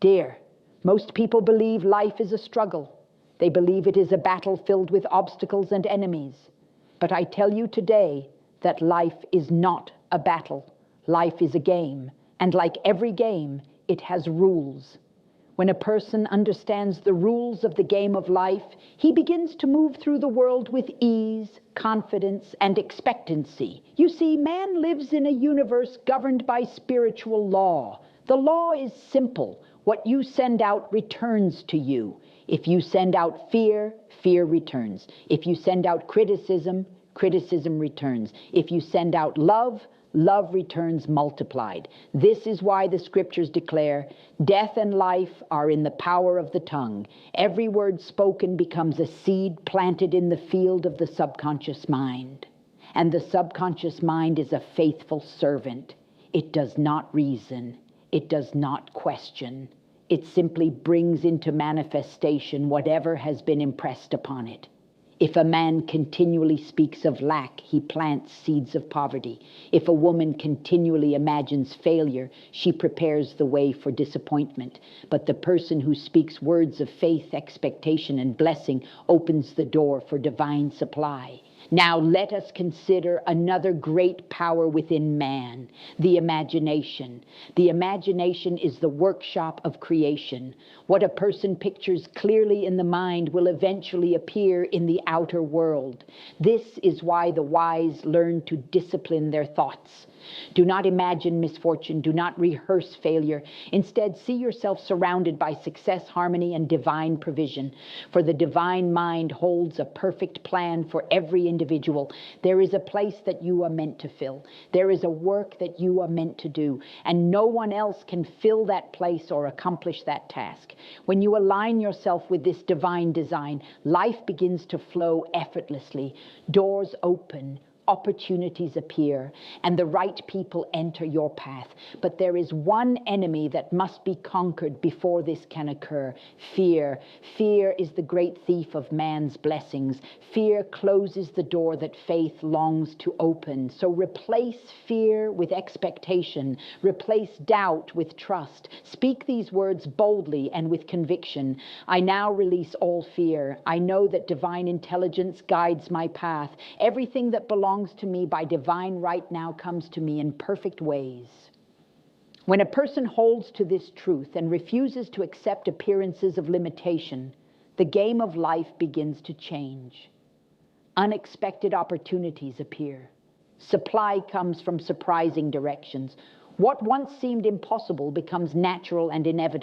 Dear, most people believe life is a struggle. They believe it is a battle filled with obstacles and enemies. But I tell you today that life is not a battle. Life is a game, and like every game, it has rules. When a person understands the rules of the game of life, he begins to move through the world with ease, confidence, and expectancy. You see, man lives in a universe governed by spiritual law. The law is simple. What you send out returns to you. If you send out fear, fear returns. If you send out criticism, criticism returns. If you send out love, love returns multiplied. This is why the scriptures declare, death and life are in the power of the tongue. Every word spoken becomes a seed planted in the field of the subconscious mind. And the subconscious mind is a faithful servant. It does not reason. It does not question. It simply brings into manifestation whatever has been impressed upon it. If a man continually speaks of lack, he plants seeds of poverty. If a woman continually imagines failure, she prepares the way for disappointment. But the person who speaks words of faith, expectation, and blessing opens the door for divine supply. Now let us consider another great power within man, the imagination. The imagination is the workshop of creation. What a person pictures clearly in the mind will eventually appear in the outer world. This is why the wise learn to discipline their thoughts. Do not imagine misfortune. Do not rehearse failure. Instead, see yourself surrounded by success, harmony, and divine provision. For the divine mind holds a perfect plan for every individual. There is a place that you are meant to fill. There is a work that you are meant to do. And no one else can fill that place or accomplish that task. When you align yourself with this divine design, life begins to flow effortlessly. Doors open. Opportunities appear, and the right people enter your path. But there is one enemy that must be conquered before this can occur: fear. Fear is the great thief of man's blessings. Fear closes the door that faith longs to open. So replace fear with expectation. Replace doubt with trust. Speak these words boldly and with conviction. I now release all fear. I know that divine intelligence guides my path. Everything that belongs to me by divine right now comes to me in perfect ways. When a person holds to this truth and refuses to accept appearances of limitation, the game of life begins to change. Unexpected opportunities appear. Supply comes from surprising directions. What once seemed impossible becomes natural and inevitable.